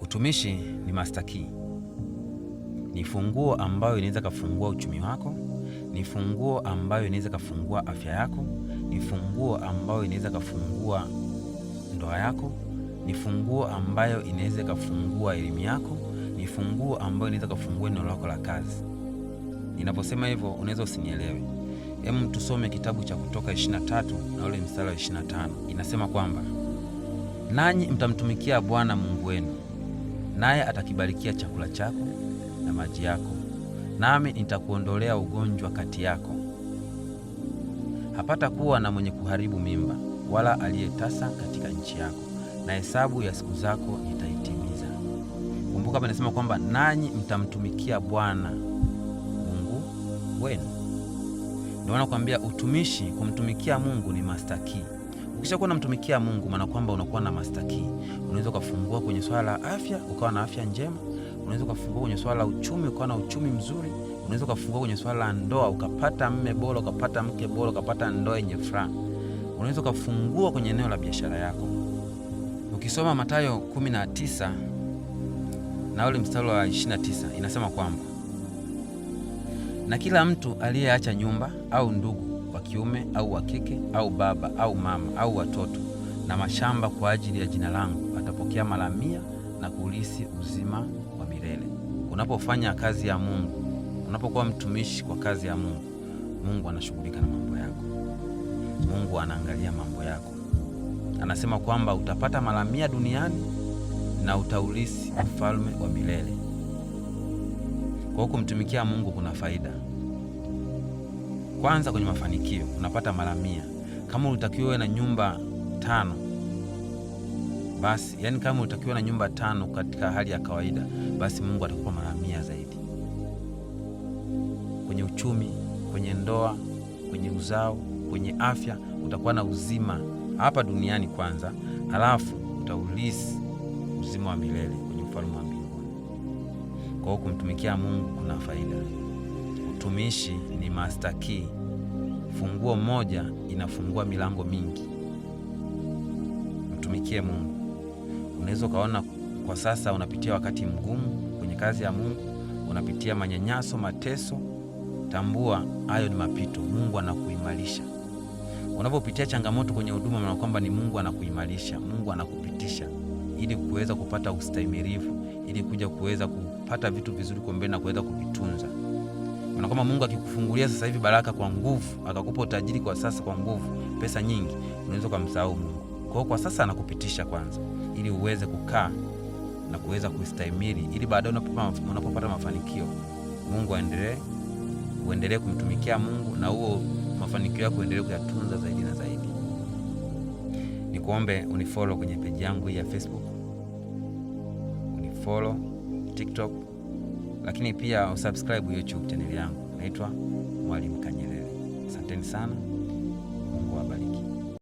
Utumishi ni master key. Ni funguo ambayo inaweza kufungua uchumi wako, ni funguo ambayo inaweza kufungua afya yako, ni funguo ambayo inaweza kufungua ndoa yako, ni funguo ambayo inaweza kufungua elimu yako, ni funguo ambayo inaweza kufungua eneo lako la kazi. Ninaposema hivyo unaweza usinielewe. Hebu tusome kitabu cha Kutoka 23 na ule mstari wa 25. Inasema kwamba nanyi mtamtumikia Bwana Mungu wenu, naye atakibarikia chakula chako na maji yako, nami nitakuondolea ugonjwa kati yako. Hapata kuwa na mwenye kuharibu mimba, wala aliyetasa katika nchi yako, na hesabu ya siku zako nitaitimiza. Kumbuka hapa inasema kwamba nanyi mtamtumikia Bwana Mungu wenu. Ndio maana nakwambia utumishi, kumtumikia Mungu ni master key. Ukishakuwa unamtumikia Mungu, maana kwamba unakuwa na master key. Unaweza kufungua kwenye swala la afya, ukawa na afya njema. Unaweza kufungua kwenye swala la uchumi, ukawa na uchumi mzuri. Unaweza kufungua kwenye swala la ndoa, ukapata mume bora, ukapata mke bora, ukapata ndoa yenye furaha. Unaweza kufungua kwenye eneo la biashara yako. Ukisoma Mathayo 19 na ule mstari wa 29 inasema kwamba na kila mtu aliyeacha nyumba au ndugu wa kiume au wa kike au baba au mama au watoto na mashamba kwa ajili ya jina langu atapokea mara 100 na kuulisi uzima wa milele. Unapofanya kazi ya Mungu, unapokuwa mtumishi kwa kazi ya Mungu, Mungu anashughulika na mambo yako. Mungu anaangalia mambo yako. Anasema kwamba utapata mara 100 duniani na utaulisi ufalme wa milele. Kwa hiyo kumtumikia Mungu kuna faida. Kwanza kwenye mafanikio unapata mara 100. Kama utakiwa na nyumba 5, basi yani kama utakiwa na nyumba 5 katika hali ya kawaida, basi Mungu atakupa mara 100 zaidi. Kwenye uchumi, kwenye ndoa, kwenye uzao, kwenye afya, utakuwa na uzima hapa duniani kwanza, halafu utaulisi uzima wa milele kwenye ufalme wa mbinguni. Kwa hiyo kumtumikia Mungu kuna faida. Utumishi ni master key. Funguo moja inafungua milango mingi. Mtumikie Mungu. Unaweza kaona kwa sasa unapitia wakati mgumu kwenye kazi ya Mungu, unapitia manyanyaso, mateso. Tambua hayo ni mapito. Mungu anakuimarisha. Unapopitia changamoto kwenye huduma, maana kwamba ni Mungu anakuimarisha, Mungu anakupitisha ili kuweza kupata ustahimilivu, ili kuja kuweza kupata vitu vizuri kwa mbele na kuweza kuvitunza. Maana kama Mungu akikufungulia sasa hivi baraka kwa nguvu, akakupa utajiri kwa sasa kwa nguvu, pesa nyingi, unaweza kumsahau Mungu. Kwa hiyo kwa sasa anakupitisha kwanza ili uweze kukaa na kuweza kustahimili, ili baadaye unapopata mafanikio, Mungu uendelee kumtumikia Mungu na huo mafanikio yako uendelee kuyatunza zaidi na zaidi. Nikuombe unifollow kwenye page yangu ya Facebook, unifollow TikTok, lakini pia usubscribe YouTube channel yangu. Naitwa Mwalimu Kanyelele. Asanteni sana. Mungu awabariki.